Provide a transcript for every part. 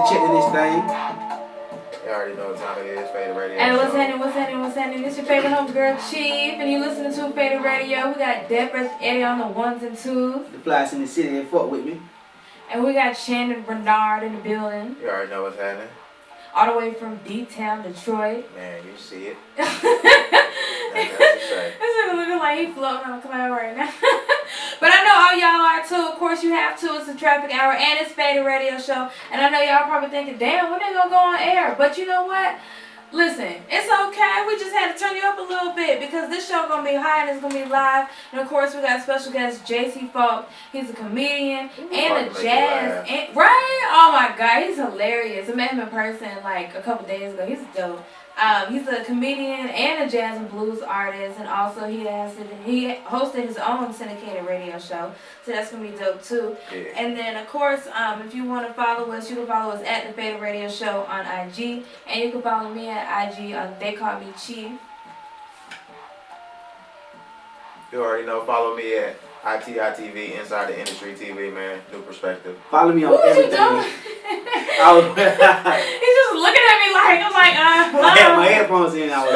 checking this thing. You already know what time it is, Faded Radio. Hey, what's happening? It's your favorite homegirl, Chief, and you listening to Faded Radio. We got Ded Fresh Eddie on the ones and twos. The flies in the city and fuck with me. And we got Chanden Renard in the building. You already know what's happening. All the way from D-Town, Detroit. Man, you see it. This nigga looking like he floating on a cloud right now. But I know all y'all are too. Of course you have to. It's the traffic hour and it's Faded Radio Show. And I know y'all probably thinking, damn, when they gonna go on air? But you know what? Listen, it's okay. We just had to turn you up a little bit because this show gonna be high and it's gonna be live. And of course we got a special guest, Jacey Falk. He's a comedian and a jazz. And, right? Oh my God, he's hilarious. I met him in person like a couple days ago. He's dope. He's a comedian and a jazz and blues artist, and also he hosted his own syndicated radio show, so that's gonna be dope too. Yeah. And then of course, if you want to follow us, you can follow us at the Faded Radio Show on IG, and you can follow me at IG on They Call Me Chief. You already know. Follow me at ITITV, Inside the Industry TV, man. New perspective. Follow me on What was you everything. doing? He's just looking at me like I'm like I had my headphones in. I was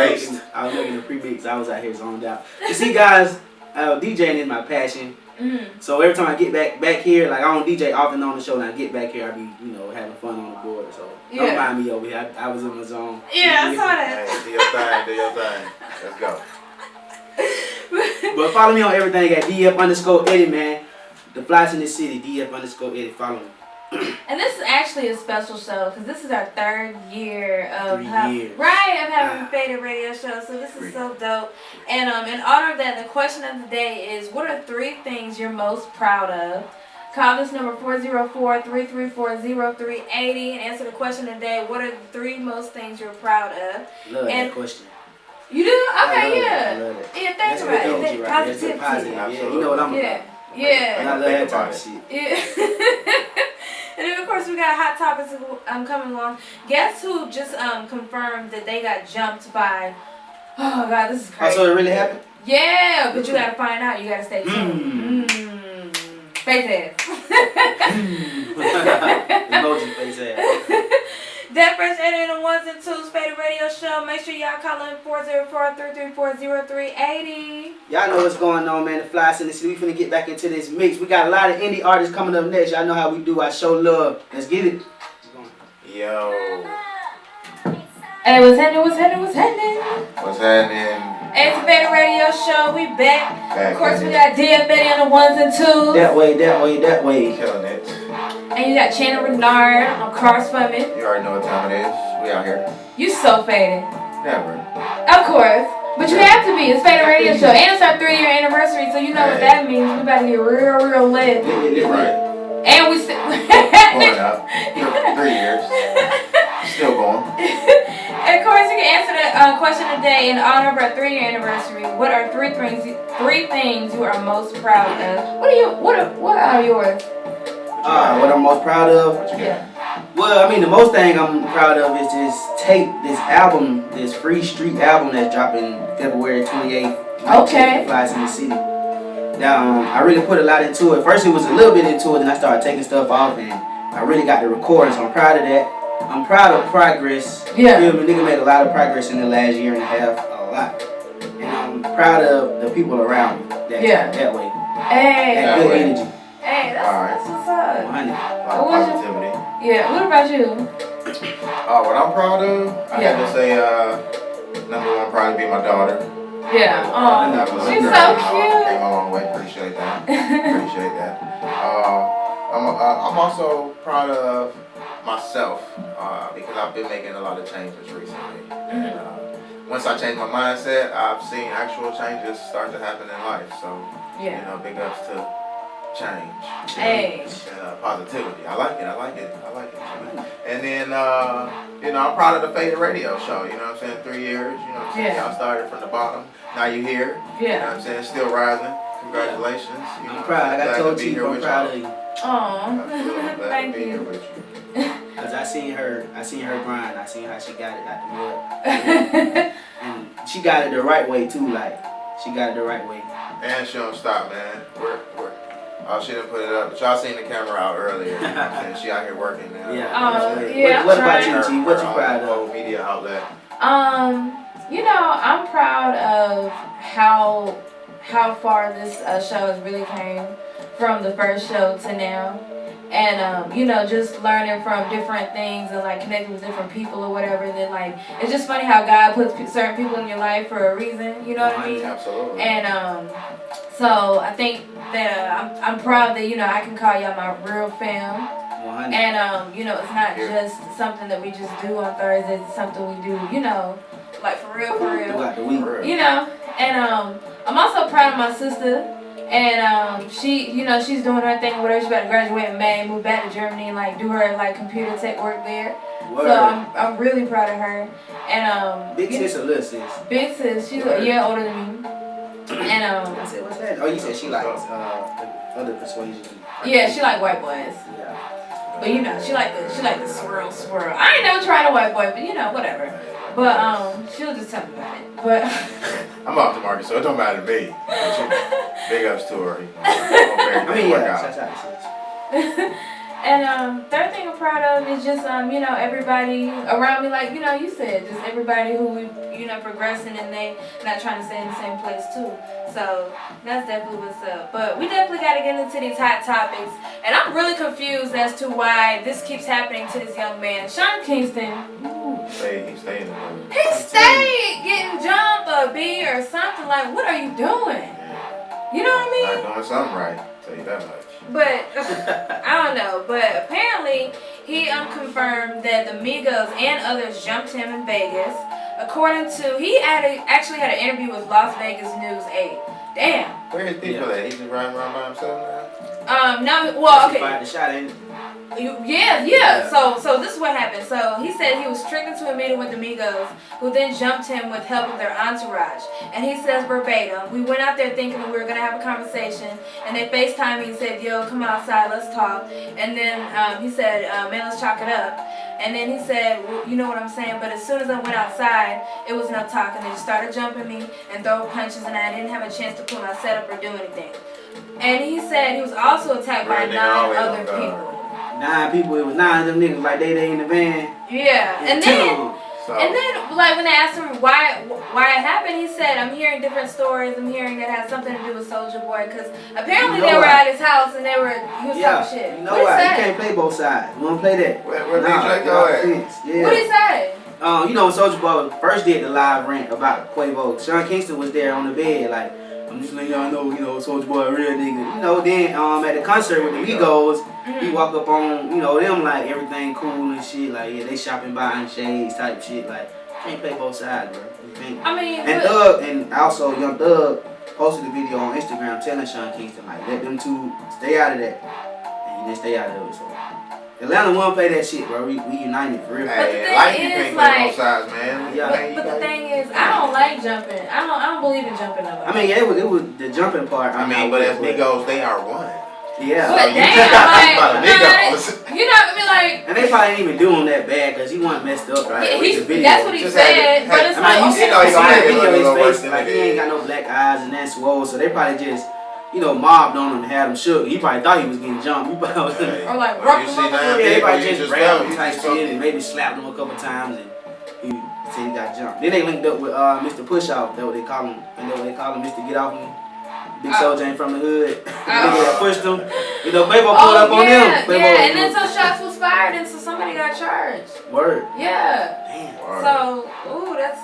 making the pre-mix. I was out here zoned out. You see, guys, DJing is my passion. So every time I get back here, like I don't DJ often on the show, and I get back here, I be having fun on the board. So don't mind me over here. I was in my zone. Yeah, I saw that. Hey, do your thing. Let's go. But follow me on everything at DF_Eddie, man. The flies in the city, DF_Eddie. Follow me. And this is actually a special show because this is our third year of having the Faded Radio Show. So this is so dope. And in honor of that, the question of the day is, what are 3 things you're most proud of? Call this number 404-334-0380 and answer the question of the day. What are the 3 most things you're proud of? Love that question. You do? Okay, yeah. I love that. Yeah, thank you. Right. Positivity. Positivity. Yeah, you know what I'm about. Yeah. And I love that type of shit. Yeah. And then of course we got hot topics coming along. Guess who just confirmed that they got jumped by? Oh God, this is crazy. Oh, so it really happened? Yeah, but you gotta find out. You gotta stay tuned. Face ass. Emoji face ass. Ded Fresh Eddie and the ones and twos Faded Radio Show. Make sure y'all call in 404-334-0380. Y'all know what's going on, man. The flies in the city. We finna get back into this mix. We got a lot of indie artists coming up next. Y'all know how we do. I show love. Let's get it. Yo. Hey, what's happening? What's happening? Hey, it's the Faded Radio Show. We back. Of course, we got Ded Fresh on the ones and twos. That way. Killing it. And you got Chanden Renard on Cars for Me. You already know what time it is. We out here. You so faded. Never. Of course. But you have to be. It's Faded Radio Show. And it's our 3-year anniversary, so you know what that means. We about to get real lit. Right. And we still going up. 3 years. Still going. And of course, you can answer the question today in honor of our 3-year anniversary. What are 3 things you are most proud of? What are yours? What I'm most proud of? Yeah. Well, I mean, the most thing I'm proud of is this album, this Free Street album that's dropping February 28th. Okay. The Flies in the City. Now, I really put a lot into it. First, it was a little bit into it, then I started taking stuff off, and I really got the recording, so I'm proud of that. I'm proud of progress. Yeah. You feel me? Nigga made a lot of progress in the last year and a half. A lot. And I'm proud of the people around me. That way. Hey. That good energy. Hey, that's what's up. 100. Positivity. Yeah, what about you? What I'm proud of? I have to say, number 1 probably be my daughter. Yeah. She's so cute. Came a long way. Appreciate that. I'm also proud of myself because I've been making a lot of changes recently. And once I changed my mindset, I've seen actual changes start to happen in life. So, big ups to change. Hey. Positivity. I like it. And then, I'm proud of the Faded Radio Show. You know what I'm saying? 3 years. You know what I'm saying? I started from the bottom. Now you're here. Yeah. You know what I'm saying? Still rising. Congratulations. I'm proud. Like I told you, I'm proud of you. Aw. Thank you. Cause I seen her grind. I seen how she got it out the mud. And she got it the right way too. Like she got it the right way. And she don't stop, man. Oh, she didn't put it up, but y'all seen the camera out earlier. You know what I'm saying? She out here working now. Yeah. What about you, G? What you proud of? Media outlet. You know, I'm proud of how far this show has really came from the first show to now. And, you know, just learning from different things and, like, connecting with different people or whatever. Then, like, it's just funny how God puts certain people in your life for a reason. You know what I mean? Absolutely. And, so I think that I'm proud that, you know, I can call y'all my real fam. 100. And, you know, it's not just something that we just do on Thursdays. It's something we do, you know, like, for real. Throughout the week. You know? And, I'm also proud of my sister. And she, you know, she's doing her thing, whatever. She's about to graduate in May, move back to Germany, and like do her like computer tech work there. Word. So I'm really proud of her. And big sis or little sis? Big sis, she's a year older than me. And I said, what's that? Oh, you said she likes other persuasions. Yeah, she like white boys. Yeah. But you know, she like the swirl. I ain't never tried a white boy, but you know, whatever. But she'll just tell me about it. But I'm off the market, so it don't matter to me. Big ups to her. I mean, yeah, shout out to sis. And third thing I'm proud of is just you know, everybody around me, like, you know, you said, just everybody who we, you know, progressing and they not trying to stay in the same place too. So that's definitely what's up. But we definitely got to get into these hot topics. And I'm really confused as to why this keeps happening to this young man, Sean Kingston. He's staying in the He stayed getting jumped or beat or something. Like, what are you doing? You know what I mean? Not doing something right. Tell you that much. But I don't know. But apparently he confirmed that the Migos and others jumped him in Vegas. According to, he actually had an interview with Las Vegas News 8. Damn. Where his people at? He's just riding around by himself now? No, well, okay. Fired the shot, ain't it? Yeah. So this is what happened. So he said he was tricked into a meeting with the Migos, who then jumped him with help of their entourage. And he says verbatim, "We went out there thinking that we were gonna have a conversation, and they FaceTimed me and said, 'Yo, come outside, let's talk.' And then he said, 'Man, let's chalk it up.' And then he said, well, you know what I'm saying, but as soon as I went outside, it was no talking. They just started jumping me and throwing punches, and I didn't have a chance to put my setup or do anything." And he said he was also attacked by 9 other people. 9 people, it was 9 of them niggas like they in the van. Yeah, and then like when they asked him why it happened, he said, "I'm hearing different stories. I'm hearing that it has something to do with Soulja Boy, because apparently they were at his house and he was talking shit." You know why? You can't play both sides. You wanna play that? Where DJ go at? Yeah. What did he say? You know when Soulja Boy first did the live rant about Quavo, Sean Kingston was there on the bed like, "I'm just letting y'all know, you know, Soulja Boy a real nigga." You know, then at the concert with the Migos, he walk up on, you know, them like everything cool and shit, like yeah, they shopping buying shades type shit, like can't play both sides, bro. You can't. I mean, and Thug and also Young Thug posted a video on Instagram telling Sean Kingston like let them two stay out of that, and he didn't stay out of it. So Atlanta won't play that shit, bro. We united for real. Hey, like you can't play both sides, man. Yeah. But the thing is, I don't like jumping. I don't believe in jumping nobody. I mean, yeah, it was the jumping part. I mean, but as Migos, they are one. Yeah. But So damn, Migos. You know what I mean? Like, and they probably didn't even do him that bad because he wasn't messed up, right? yeah, With the video. that's what he said. But it's like, you see okay. the video, his face, like he ain't got no black eyes and that's swole, so they probably just, you know, mobbed on him and had him shook. He probably thought he was getting jumped. He probably was or like rough him up. Yeah, they probably just grabbed him type shit and maybe slapped him a couple times and he said he got jumped. Then they linked up with Mr. Pushoff, that's what they call him. And that's what they call him, Mr. Get Off Me. Big Soulja ain't from the hood. They pushed him. You know, Quavo pulled up on them. Quavo and then some shots was fired and so somebody got charged. Word. Yeah. Damn. Word. So, that's,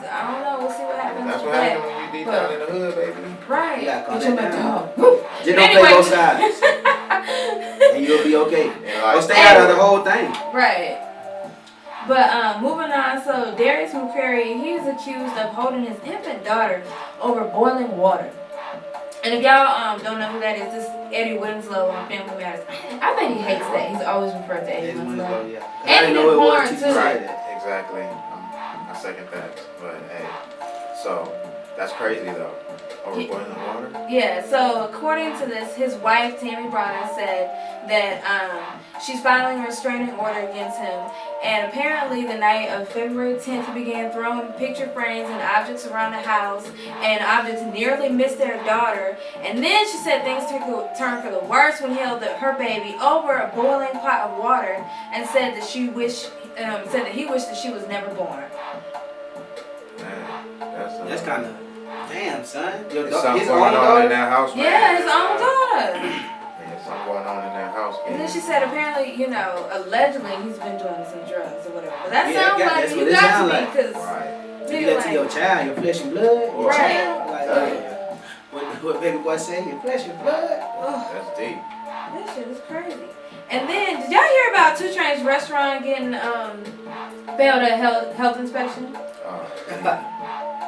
I don't know. We'll see what happens. That's what happens when you deep down in the hood, baby. Right. Yeah, Get your back down. down. Just don't play both sides. And you'll be okay. Don't stay out of the whole thing. Right. But moving on, so Darius McCrary, he's accused of holding his infant daughter over boiling water. And if y'all don't know who that is, this is Eddie Winslow on Family Matters. I bet he hates that. He's always referred to Eddie Winslow. Yeah. And he did porn too. Right, exactly. I second that. But hey, So that's crazy though. Over boiling water? Yeah, so according to this, his wife, Tammy Bronner, said that she's filing a restraining order against him. And apparently the night of February 10th, he began throwing picture frames and objects around the house, and objects nearly missed their daughter. And then she said things turned for the worse when he held her baby over a boiling pot of water and said that he wished that she was never born. Man, That's kind of, damn, son. There's something going on in that house, man. Yeah, his own daughter. There's something going on in that house. And then she said apparently, allegedly he's been doing some drugs or whatever. But that Yeah, sounds like that's you what it got to sound be like. because Right. You do that to your child, your flesh and blood. Your Right. child. Like, what baby boy say? Your flesh and blood. That's deep. that shit is crazy. And then, did y'all hear about 2 Chainz restaurant getting failed at health inspection?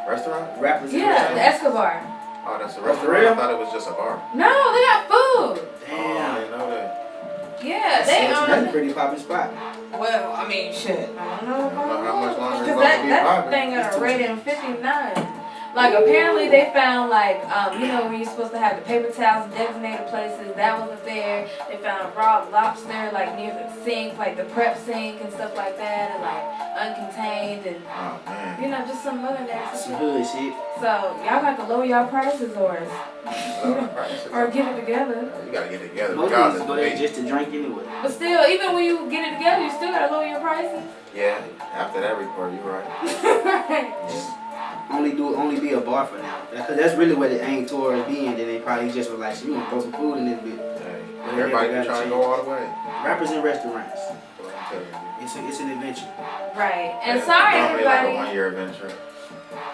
Restaurant? Rappers. Yeah, the Escobar. Oh, that's a For restaurant? real? I thought it was just a bar. No, they got food. Oh, I didn't know that. Yeah, they That's a pretty poppin' spot. Well, I mean, shit. I don't know How much longer it's because gonna be that popping? thing got a rating of 59. Like, apparently they found, like, where you're supposed to have the paper towels in designated places. That wasn't there. They found raw lobster, like, near the sink, like the prep sink and stuff like that, and, like, uncontained, and, Oh, man. just some other nasty Some shit. hood shit. So, y'all got to lower y'all prices or get it together. You gotta get it together. Most regardless niggas go of there age. just to drink anyway. But still, even when you get it together, you still got to lower your prices. Yeah, after that report, you're right. Right. Only be a bar for now. Because that's really what it aimed towards being. Then they probably just was like, so you want to throw some food in this bitch. Hey, But everybody they be trying to go all the way. Rappers and restaurants. That's what I'm telling you. It's an adventure. Right. And Yeah, sorry, normally like everybody. a 1 year adventure.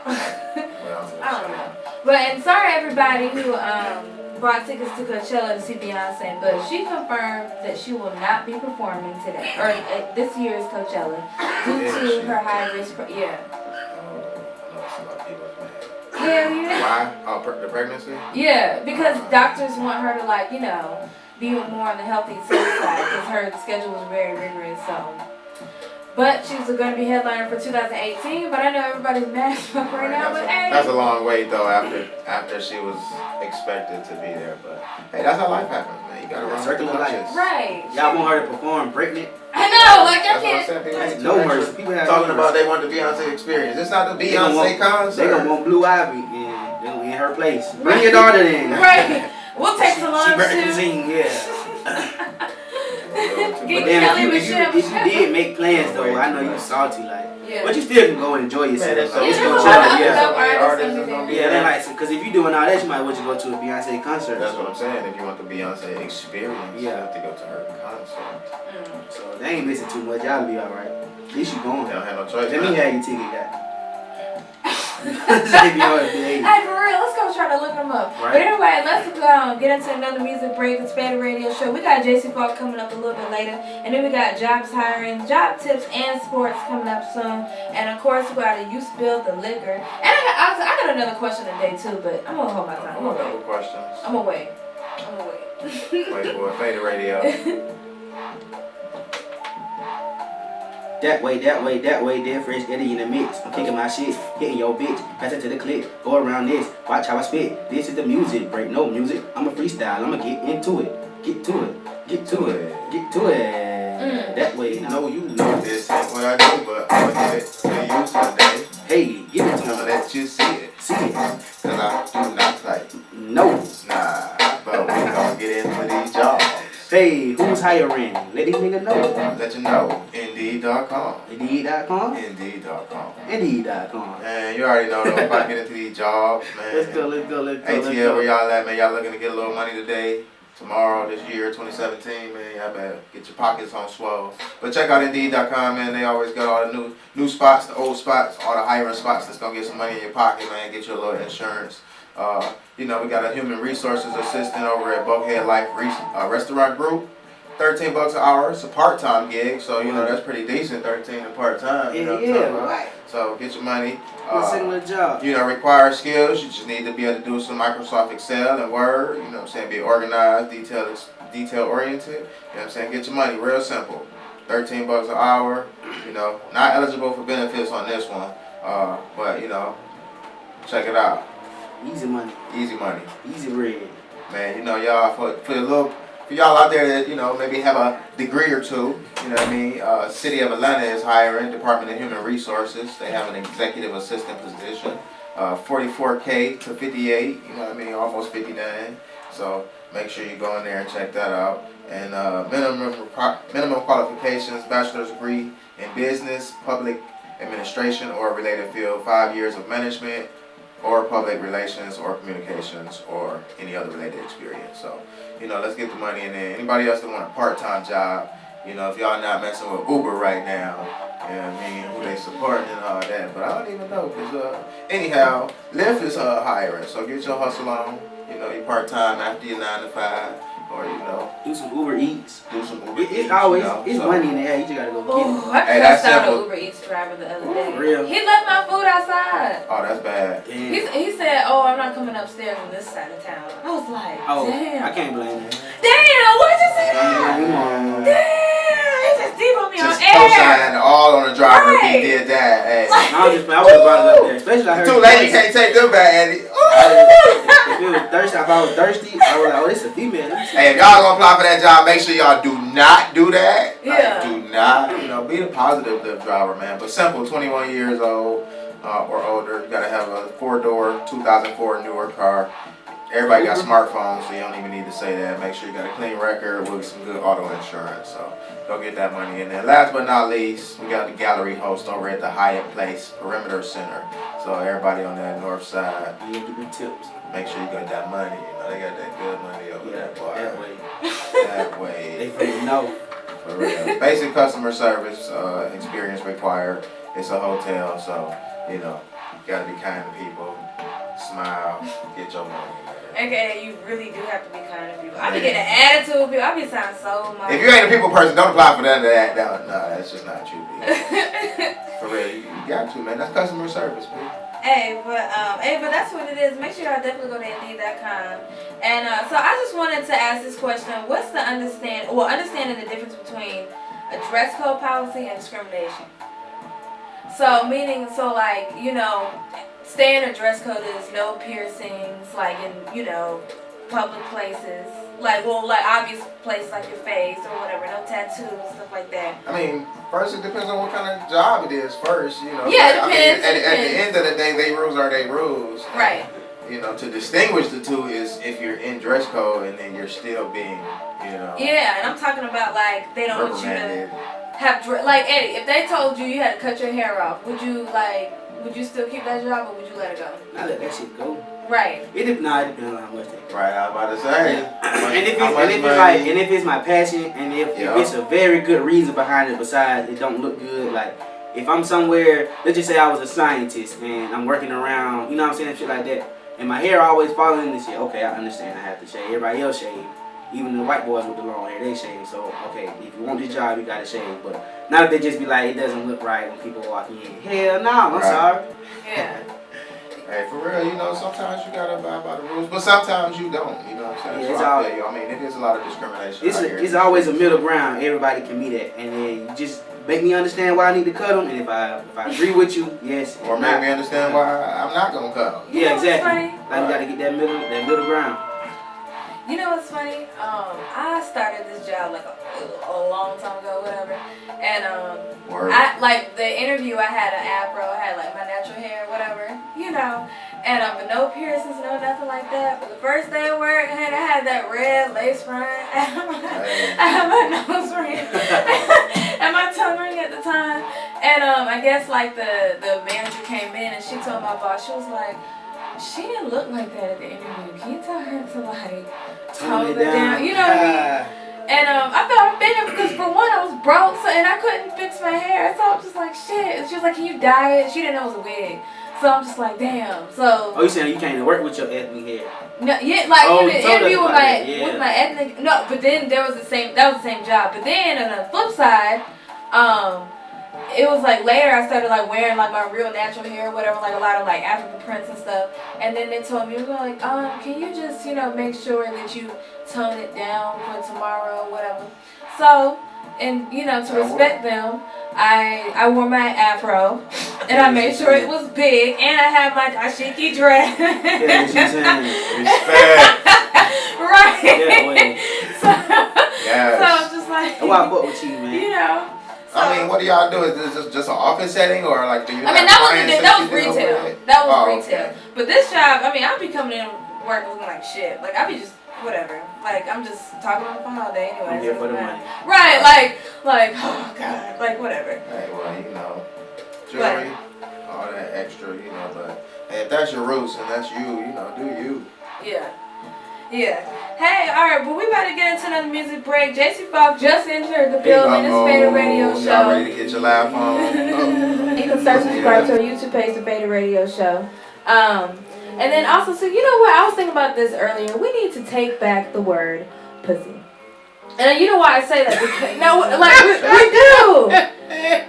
Well, I don't know. And sorry everybody who bought tickets to Coachella to see Beyonce, but she confirmed that she will not be performing today or at this year's Coachella due to her high risk. Oh, I know it's a lot of people, man. Yeah. Why? Oh, the pregnancy? Yeah, because doctors want her to be more on the healthy safe side because her schedule was very rigorous. So. But she's going to be headliner for 2018. But I know everybody's mad as fuck right now. But hey, that's a long wait though. After she was expected to be there, but hey, that's how life happens, man. You gotta run Circle of life. right? Y'all want her to perform pregnant? I know, like I That's what I'm can't. saying. People ain't No too mercy. People have talking no about mercy. they want the Beyonce experience. It's not the They gonna Beyonce concert. They gonna want Blue Ivy in her place. Bring your daughter in. Right. We'll take some She lunch ready to too. sing, yeah. But Get then Kelly if you Michelle. did make plans though, I know you salty like. Yeah. But you still can go and enjoy Man, yourself. that's Like, it's Yeah, Coachella, that's what yeah. I'm many artists artists gonna is be gonna be Yeah, there. then because if you doing all that, you might want to go to a Beyonce concert. That's what I'm saying. If you want the Beyonce experience, you Yeah. have to go to her concert. So they ain't missing too much. Y'all be alright. At least you going. They don't have no choice. Let me man. have your ticket, guy. Say Beyonce. Hey, for real, let's go try to look them up. Right. But anyway, let's get into another music break. It's Faded Radio Show. We got Jacey Falk coming up a little bit later. And then we got jobs hiring, job tips, and sports coming up soon. And of course, we got a You Spilled the Liquor. And I got another question today too, but I'm going to hold my time. I'm going to Couple wait. questions. I'm going to wait. Wait for it. Faded Radio. That way, Ded Fresh Eddie in the mix. I'm kicking my shit, hitting your bitch, pass it to the clip, go around this, watch how I spit. This is the music, break no music. I'm a freestyle, I'ma get into it. Get to it, get to it, get to it. That way, No, you know this ain't what I do, but I'ma give it to you today. hey, give it to I'ma me. let you see it. See it. Cause I do not play. No. Nah, but we gon' get into these jobs. Hey, who's hiring? Let these niggas know. Let you know. Indeed.com. Indeed.com? Indeed.com. Indeed.com. Man, you already know though, if I get into these jobs, man. Let's go. ATL, where y'all at, man? Y'all looking to get a little money today, tomorrow, this year, 2017, man. Y'all better get your pockets on swell. But check out Indeed.com, man. They always got all the new spots, the old spots, all the hiring spots that's gonna get some money in your pocket, man. Get you a little insurance. We got a human resources assistant over at Buckhead Life Restaurant Group. $13 an hour. It's a part-time gig, so that's pretty decent. 13 and part-time. You know what I'm talking about? Right. So get your money. Similar job. Require skills. You just need to be able to do some Microsoft Excel and Word. You know what I'm saying? Be organized, detail oriented. You know what I'm saying? Get your money. Real simple. $13 an hour. Not eligible for benefits on this one. But Check it out. Easy money. Easy money. Easy bread. Man, you know, y'all, for y'all out there that, you know, maybe have a degree or two, you know what I mean? City of Atlanta is hiring, Department of Human Resources. They have an executive assistant position, 44K to 58, you know what I mean? Almost 59. So make sure you go in there and check that out. And minimum qualifications, bachelor's degree in business, public administration, or related field, 5 years of management, or public relations, or communications, or any other related experience. So, you know, let's get the money in there. Anybody else that want a part-time job, you know, if y'all not messing with Uber right now, you know what I mean, who they supporting and all that. But I don't even know, because anyhow, Lyft is hiring, so get your hustle on. You know, you part-time after your 9 to 5. Or, you know, do some Uber Eats. It's always, you know, it's money in there. You just gotta go get it. I cussed out an Uber Eats driver the other day. Real. He left my food outside. Oh, that's bad. He said, "Oh, I'm not coming upstairs on this side of town." I was like, "Damn." I can't blame him. Damn, why'd you say that? Damn, he just deep on me just on air. co-sign all on the driver if he did that. Hey. I would have brought it up there. Especially I heard Too late, you can't take them back, Eddie. If it was thirsty, if I was thirsty, I was like, oh, this is a female. Hey, if y'all gonna apply for that job, make sure y'all do not do that. Yeah. Like, do not, you know, be the positive Lyft driver, man. But simple, 21 years old or older. You gotta have a 4-door, 2004 newer car. Everybody got smartphones, so you don't even need to say that. Make sure you got a clean record with some good auto insurance. So go get that money in there. Last but not least, we got the gallery host over at the Hyatt Place Perimeter Center. So everybody on that north side, you get the tips. Make sure you got that money. You know, they got that good money over there, boy. That way. That way. They freaking know. For real. Basic customer service experience required. It's a hotel, so, you know, you gotta be kind to people. Smile. Get your money. Okay, you really do have to be kind to people. I be getting an attitude with people. I be sounding so much. If you ain't a people person, don't apply for that. No, that's just not you, B. For real, you got to, man. That's customer service, B. Hey, but that's what it is. Make sure y'all definitely go to Indeed.com. And so I just wanted to ask this question: what's the understanding the difference between a dress code policy and discrimination? So like, you know, staying a dress code is no piercings, like in, you know, public places. Like obvious places like your face or whatever, no tattoos, stuff like that. I mean, first it depends on what kind of job it is first, you know. Yeah, it depends. I mean, at the end of the day, they rules are they rules. Right. And, you know, to distinguish the two is if you're in dress code and then you're still being, you know. Yeah, and I'm talking about like they don't want you to have like Eddie. If they told you had to cut your hair off, would you still keep that job or would you let it go? I let that shit go. Right. It depends on how much they. Right, I was about to say. And if it's my passion, and if it's a very good reason behind it, besides it don't look good, like if I'm somewhere, let's just say I was a scientist and I'm working around, you know what I'm saying, shit like that, and my hair always falling in this shit. Okay, I understand. I have to shave. Everybody else shave. Even the white boys with the long hair, they shave. So okay, if you want this job, you gotta shave. But not if they just be like, it doesn't look right when people walk in. Hell no, I'm sorry. Yeah. Hey, for real, you know, sometimes you gotta abide by the rules, but sometimes you don't, you know what I'm saying? Yeah, so I feel you. I mean, it is a lot of discrimination out here. It's always a middle ground. Everybody can meet at. And then you just make me understand why I need to cut them. And if I agree with you, yes. Or make me understand why I'm not gonna cut them. Yeah, exactly. Funny? Like you gotta get that middle ground. You know what's funny? I started this job like a long time ago, whatever. And I like the interview. I had an afro. I had like my natural hair, whatever. You know. And but no piercings, no nothing like that. But the first day of work, I had that red lace front. I had my nose ring and my tongue ring at the time. And I guess like the manager came in and she told my boss, she was like, she didn't look like that at the interview. Can you tell her to like tone it down? You know what I mean? And I felt offended because for one I was broke, and I couldn't fix my hair. So I'm just like, shit. She was like, can you dye it? She didn't know it was a wig. So I'm just like, damn. So. Oh, you saying you can't work with your ethnic hair? No, yeah, like in the interview with my ethnic. No, but then that was the same job. But then on the flip side, it was like later I started like wearing like my real natural hair, whatever, like a lot of like African prints and stuff. And then they told me, like, can you just, you know, make sure that you tone it down for tomorrow or whatever. So, and you know, to respect them, I wore my afro. And I made sure it was big, and I had my dashiki dress. Yeah, what you saying? Respect. Right. Yeah, wait. Yes. So I'm just like, That's why I fuck with you, man. you know. So, I mean, what do y'all do? Is this just an office setting, or like do you? I mean, have that clients was you deal retail. with? That was Oh, retail. okay. But this job, I mean, I'll be coming in work looking like shit. Like, I'll be just whatever. Like, I'm just talking on the phone all day anyway. I'm here for the money. Right, like, oh god, like whatever. Hey, well, you know, jewelry, all that extra, you know, but hey, if that's your roots and that's you, you know, do you. Yeah. Yeah. Hey, alright, well, we about to get into another music break. Jacey Falk just entered the building. It's Faded Radio Show. Y'all ready to get your laugh on? You can start subscribe to our YouTube page, The Faded Radio Show. And then also, so you know what? I was thinking about this earlier. We need to take back the word pussy. And you know why I say that? Because, no, like, we do.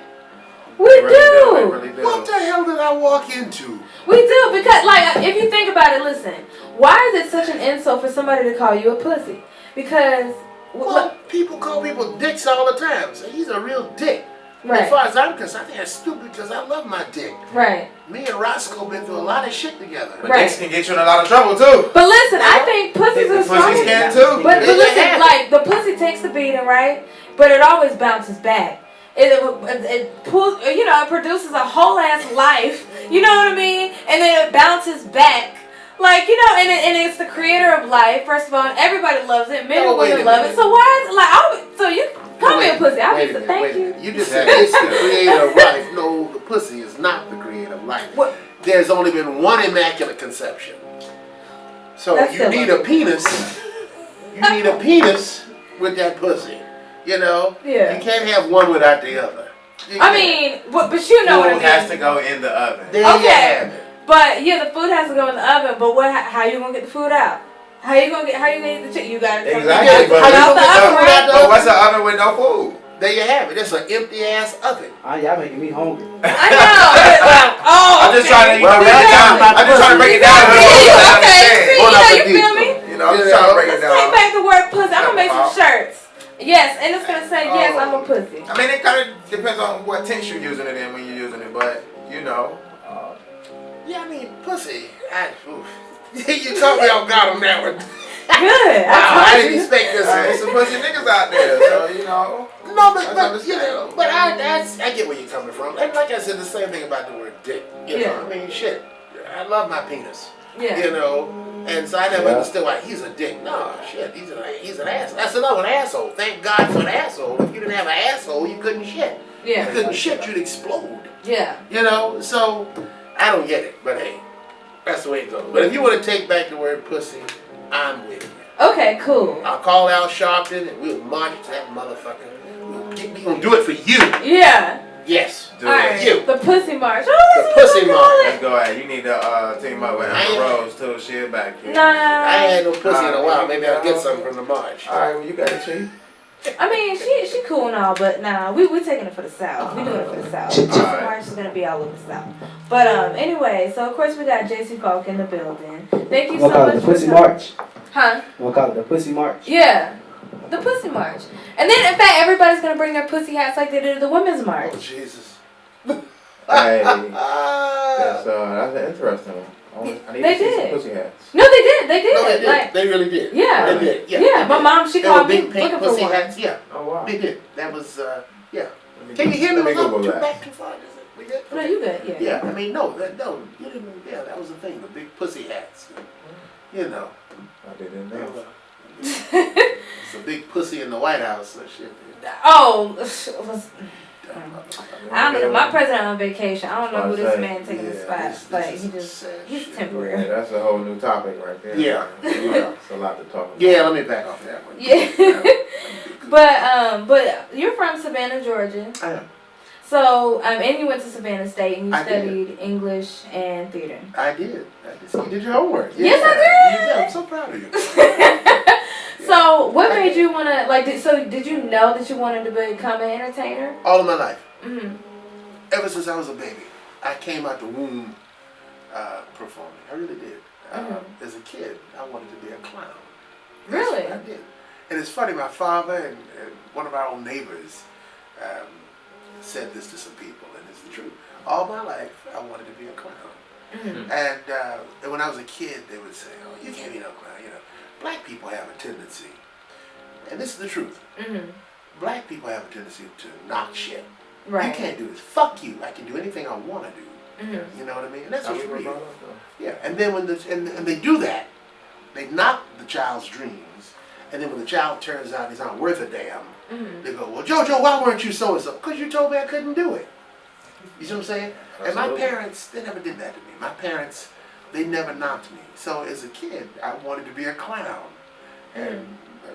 We do. Really do. What the hell did I walk into? We do, because, like, if you think about it, listen. Why is it such an insult for somebody to call you a pussy? Because... Well, people call people dicks all the time. So he's a real dick. Right. As far as I'm concerned, I think that's stupid because I love my dick. Right. Me and Roscoe been through a lot of shit together. But Right. dicks can get you in a lot of trouble too. But listen, I think pussies are strong. Pussies can too. But Yeah, listen, yeah. like, the pussy takes the beating, right? But it always bounces back. It pulls, you know, it produces a whole ass life. You know what I mean? And then it bounces back. Like, you know, and it's the creator of life, first of all, and everybody loves it. Men and women love it. So why is it, like, so you call me a pussy. I'll be thank you. You just said it's the creator of life. No, the pussy is not the creator of life. What? There's only been one immaculate conception. So That's you still need a penis. You need a penis with that pussy. You know? Yeah. You can't have one without the other. You I can't. mean, but you know what I Food mean. has to go in the oven. There you Okay. have it. But yeah, the food has to go in the oven. But how you gonna get the food out? How you gonna eat the chicken? You gotta come Exactly, come but- out the oven, right? But what's an oven with no food? There you have it. It's an empty ass oven. Y'all making me hungry. I know. Oh, I'm just trying to, Well, break it down. I'm just trying to break it down. Okay, Bon you appetit. feel me? You know, I'm just trying to break it Let's take down. back the word pussy. I'm gonna make some shirts. Yes, and it's gonna say yes, I'm a pussy. I mean, it kind of depends on what tense you're using it in when you're using it, but you know. Yeah, I mean, pussy. You caught me off guard on that one. Good. Wow, I didn't expect this. There's some pussy niggas out there, so you know. No, but That's you know, understandable. but I get where you're coming from. And like I said, the same thing about the word dick. You know, I mean, shit. I love my penis. Yeah. You know, and so I never understood why he's a dick. No, shit, he's an ass. That's another asshole. Thank God for an asshole. If you didn't have an asshole, you couldn't shit. You Yeah. couldn't shit, you'd explode. Yeah. You know, so I don't get it, but hey, that's the way it goes. But if you want to take back the word pussy, I'm with you. Okay, cool. I'll call Al Sharpton and we'll march to that motherfucker. We're gonna do it for you. Yeah. Yes. Do Alright. it. You. The pussy march. Oh, The that's pussy what march. Let's go ahead. You need to team up with Amber Rose too. She back here. Nah. I ain't had no pussy in a while. Maybe I'll get something from the march. Alright, well you got it, Chief. I mean, she cool and all, but nah, we taking it for the South. We doing it for the South. This Alright. march is gonna be all over the South. But anyway, so of course we got Jacey Falk in the building. Thank you so We'll call much it the for Pussy coming. March. Huh? We'll call it the Pussy March. Yeah. The pussy march. And then in fact everybody's gonna bring their pussy hats like they did at the women's march. Oh, Jesus. Hey, that's interesting. I need They to see did. some pussy hats. No, they did. They did. No, they did. Like, They really did. yeah. They did. Yeah. Yeah, they my did. mom, she They were called me big pink looking for pussy one. hats. Yeah. Oh wow. They did. That was, yeah. Let me- Can you hear me? Let me Was Google I too that. back too far? Is it? We good? No, you good, yeah. Yeah, I mean, no, you didn't, yeah, that was the thing, the big pussy hats. You know. I didn't know. It's a big pussy in the White House and shit. Oh, I don't know. My president on vacation. I don't know who this man taking the spot. Like he's temporary. Yeah, that's a whole new topic right there. Yeah. It's a lot to talk about. Yeah, let me back off that one. Yeah. But you're from Savannah, Georgia. I am. So and you went to Savannah State and you I did. studied English and theater. I did. So you did your homework. Yes, I did. Yeah, I'm so proud of you. So what made you wanna did you know that you wanted to become an entertainer? All of my life. Mm-hmm. Ever since I was a baby. I came out the womb performing. I really did. As a kid, I wanted to be a clown. Really? I did. And it's funny, my father and one of our old neighbors said this to some people, and it's the truth. all my life, I wanted to be a clown. Mm-hmm. And when I was a kid, they would say, "Oh, you can't be no clown." You know, black people have a tendency, and this is the truth. Mm-hmm. Black people have a tendency to knock shit. Right. You can't do this. Fuck you. I can do anything I want to do. Mm-hmm. You know what I mean? And that's How what we you were read. brought up, though. Yeah, and then when and they do that, they knock the child's dreams, and then when the child turns out he's not worth a damn, they go, "Well, JoJo, why weren't you so and so?" Because you told me I couldn't do it. You see what I'm saying? And my Absolutely. parents, they never did that to me. My parents, they never knocked me. So as a kid, I wanted to be a clown, and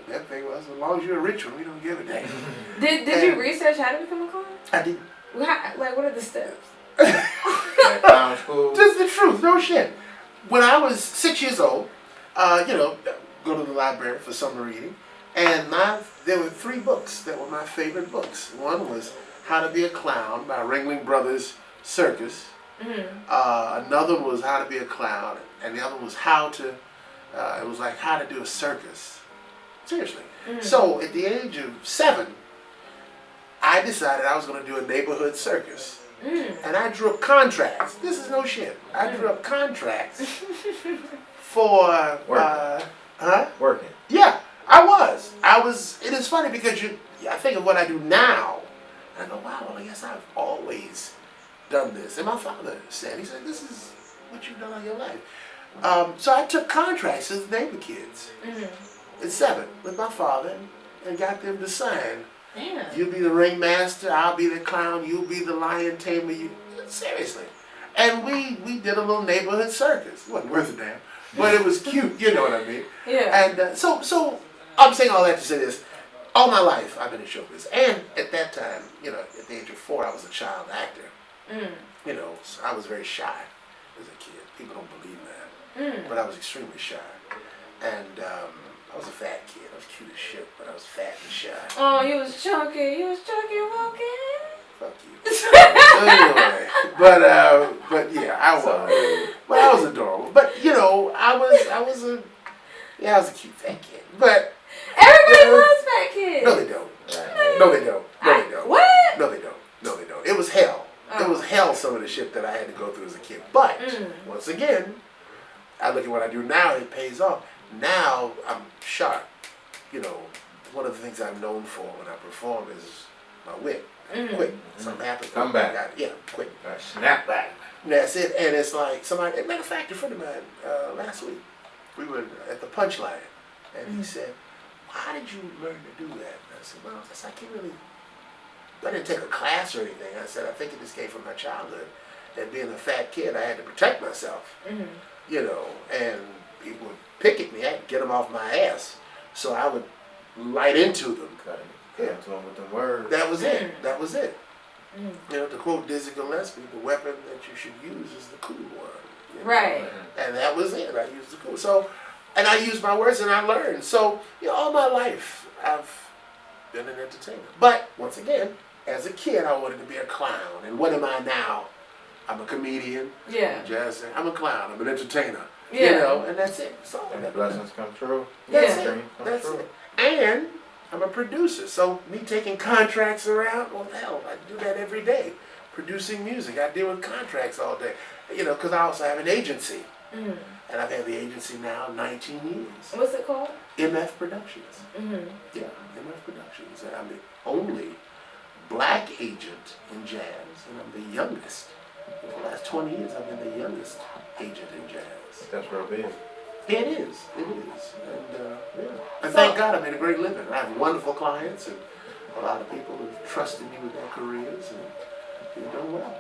that thing was, as long as you're a rich one, we don't give a damn. Did you research how to become a clown? I didn't. Like, what are the steps? Like clown school. Just the truth, no shit. When I was 6 years old, go to the library for summer reading, and there were 3 books that were my favorite books. One was How to Be a Clown by Ringling Brothers Circus. Another was How to Be a Clown, and the other was it was like How to Do a Circus. Seriously. So at the age of 7, I decided I was going to do a neighborhood circus. And I drew up contracts. This is no shit. I drew up contracts for Working. Yeah, I was. It is funny because I think of what I do now. And I go, wow, well, I guess I've always done this. And my father said, he said, this is what you've done all your life. So I took contracts as neighbor kids at 7 with my father and got them to sign. Yeah. You be the ringmaster, I'll be the clown, you'll be the lion tamer. Seriously. And we did a little neighborhood circus. It wasn't worth a damn, but it was cute, you know what I mean? Yeah. And so I'm saying all that to say this. All my life I've been in showbiz. And at that time, at the age of 4, I was a child actor. So I was very shy as a kid. People don't believe that. But I was extremely shy. And I was a fat kid. I was cute as shit, but I was fat and shy. Oh, you was chunky walking. Fuck you. Anyway, but yeah, I was. But I was adorable. But I was a cute fat kid. But Everybody loves fat kids. no, they don't. No, they don't. No, they don't. What? No, they don't. No, they don't. It was hell. It was hell. Some of the shit that I had to go through as a kid. But once again, I look at what I do now. It pays off. Now I'm sharp. One of the things I'm known for when I perform is my wit. Quick. Something happens. Come back. Yeah, quick. Snap back. That's it. And it's like somebody, matter of fact, a friend of mine, last week, we were at the punchline, and he said, "How did you learn to do that?" And I said, "Well, I didn't take a class or anything." I said, "I think it just came from my childhood. And being a fat kid, I had to protect myself. And people would pick at me. I had to get them off my ass. So I would light into them. Come to him with the words. That was it. That was it. To quote Dizzy Gillespie, the weapon that you should use is the cool one. Right. And that was it. I used the cool. So, and I used my words and I learned. So, all my life I've been an entertainer. But once again, as a kid, I wanted to be a clown. And what am I now? I'm a comedian. Yeah. Jazz singer. I'm a clown. I'm an entertainer. Yeah. And that's it. So And the blessings come true. That's Yeah. it. That's it. And I'm a producer. So me taking contracts around, well, hell, I do that every day. Producing music. I deal with contracts all day. Because I also have an agency. And I've had the agency now 19 years. What's it called? MF Productions. Yeah, MF Productions. And I'm the only black agent in jazz. And I'm the youngest. For the last 20 years, I've been the youngest agent in jazz. That's real big. It is. And and thank God I made a great living. I have wonderful clients and a lot of people who've trusted me with their careers and they've done well.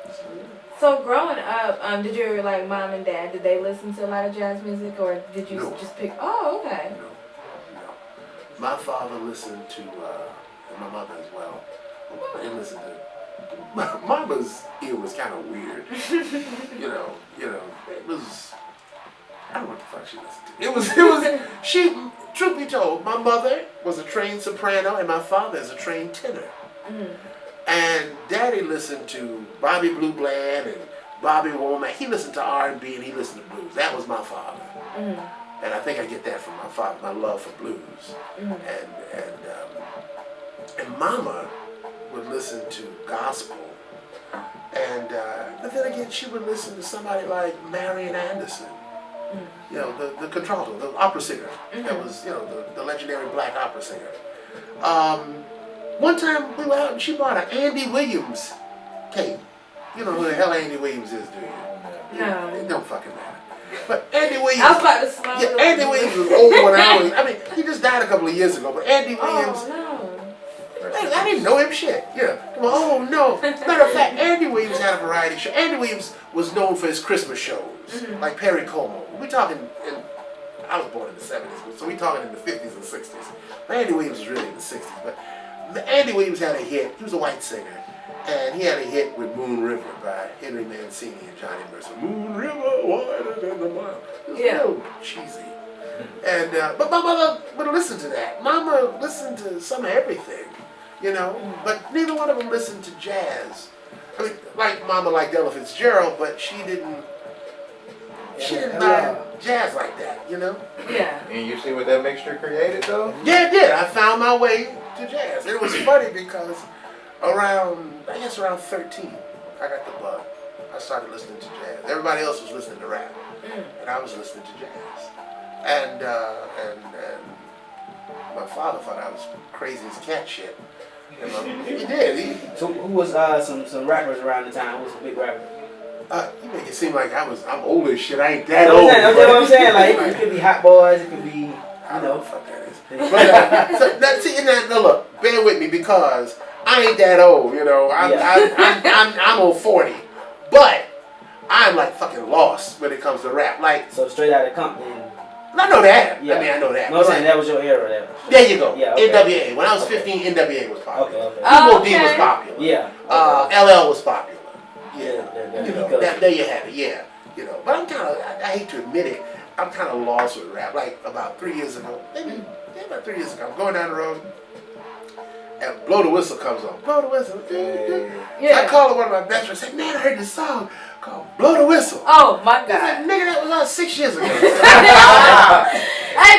So, yeah. So growing up, did your mom and dad, did they listen to a lot of jazz music or did you No. just pick? Oh, okay. No. My father listened to, and my mother as well. My mother didn't listen to. Mama's ear was kind of weird. It was. I don't know what the fuck she listened to. She, truth be told, my mother was a trained soprano and my father is a trained tenor. And Daddy listened to Bobby Blue Bland and Bobby Womack. He listened to R&B and he listened to blues. That was my father. And I think I get that from my father, my love for blues. And Mama would listen to gospel And but then again, she would listen to somebody like Marian Anderson, you know, the contralto, the opera singer. That was, you know, the legendary black opera singer. One time we were out and she bought an Andy Williams tape. You know who the hell Andy Williams is, do you? No. It don't fucking matter. But Andy Williams. I was about to slow Yeah, Andy Williams was old when I mean, he just died a couple of years ago, but Andy Williams. Oh, no. I didn't know him shit. Yeah. Well, oh no. Matter of fact, Andy Williams had a variety show. Andy Williams was known for his Christmas shows, like Perry Como. We talking I was born in the 70s, so we talking in the 50s and 60s. But Andy Williams was really in the 60s. But Andy Williams had a hit. He was a white singer. And he had a hit with Moon River by Henry Mancini and Johnny Mercer. Moon River, wider than the mile. It was a little cheesy. And but my mother would listen to that. Mama listened to some of everything, you know. But neither one of them listened to jazz. I mean, like Mama liked Ella Fitzgerald, but she didn't buy jazz like that, you know. Yeah. And you see what that mixture created, though? Yeah, it did. I found my way to jazz. It was funny because around 13, I got the bug. I started listening to jazz. Everybody else was listening to rap, and I was listening to jazz. And my father thought I was crazy as cat shit. He did. So who was some rappers around the time? Who was a big rapper? You make it seem like I'm old as shit. I ain't that old. That's what I'm saying. Like it could be Hot Boys. It could be, you I don't know know. what the fuck that is. But so now look, bear with me because I ain't that old. You know, I'm on 40, but I'm like fucking lost when it comes to rap. Like, So straight out of Compton. I know that. Yeah. I mean, I know that. No, I'm saying that was your era. There you go. Yeah, okay. NWA. When I was 15, NWA was popular. Okay. Oh, D was popular. Yeah. LL was popular. Yeah. Yeah. You know, there you have it. Yeah. You know, but I'm kind of, I hate to admit it, I'm kind of lost with rap. Like about 3 years ago, maybe about 3 years ago, I'm going down the road and Blow the Whistle comes on. Blow the Whistle. Yeah. I called one of my best friends and said, man, I heard this song called Blow the Whistle. Oh my He's God. like, nigga, that was on 6 years ago. Hey,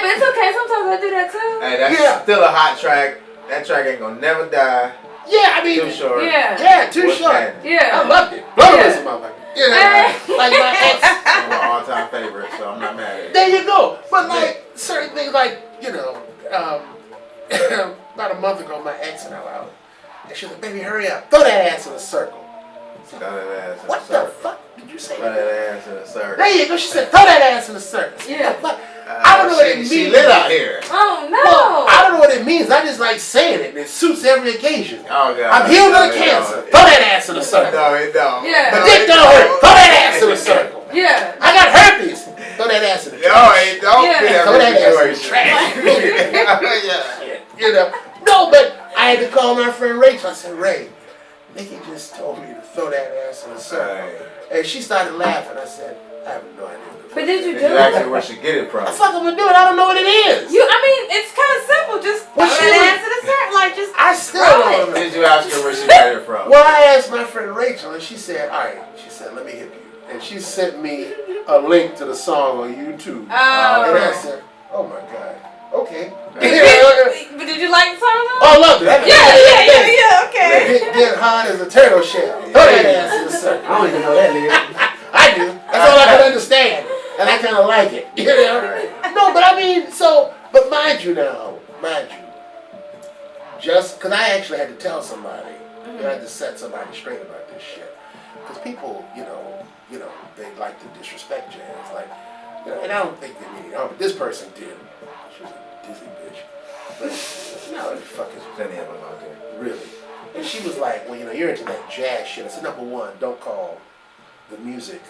but it's okay. Sometimes I do that too. Hey, that's still a hot track. That track ain't gonna never die. Yeah, I mean, Too short. Yeah. Yeah, too What's short. that? Yeah. I loved it. Blow the Whistle, motherfucker. You know, like my ex. One of my all-time favorites, so I'm not mad at it. There you go. But like certain things, like you know, about a month ago, my ex and I were out, and she was like, "Baby, hurry up, throw that ass in a circle." Throw that ass in What a the circle. fuck did you say? Throw that ass in a circle. There you go. She said, "Throw that ass in a circle." Yeah. But I don't know what it means. She lit out here. Oh no. Well, I don't know what it means. I just like saying it. It suits every occasion. Oh God. I'm healed of the No, it cancer. don't. Throw that ass in a circle. No, it don't. Yeah. My No, dick it don't hurt. Throw that ass in a circle. Yeah. I got herpes. Throw that ass in the No, trash. it don't. Yeah. Fit Throw that every ass in the situation. trash. Yeah. You know. No, but I had to call my friend Rachel. I said, Ray, Nikki just told me to throw that ass in a circle. Right. And she started laughing. I said, I have no idea. But did you do You asked it? her where she get it from. The fuck am I doing? I don't know what it is. I mean, it's kind of simple. Just throw Well, she that was- ass to the certain, like just. I still Right. don't know. Did you ask her where she got it from? Well, I asked my friend Rachel, and she said, all right. She said, let me hit you. And she sent me a link to the song on YouTube. And I Oh. said, oh my God. Okay. But did you like the song though? Oh, I loved it. Yeah. Okay. Get hard as a turtle shell. Throw that ass in the circle. I don't even know that lyric. I do. That's all I can understand. And I kind of like it. You know? No, but I mean, but mind you, just because I actually had to tell somebody, I had to set somebody straight about this shit. Because people, you know, they like to disrespect jazz. Like, you know, and I don't think they mean it. But this person did. She was a dizzy bitch. But, no, the fuck is Plenty of them out there. really. And she was like, well, you know, you're into that jazz shit. I said, number one, don't call the music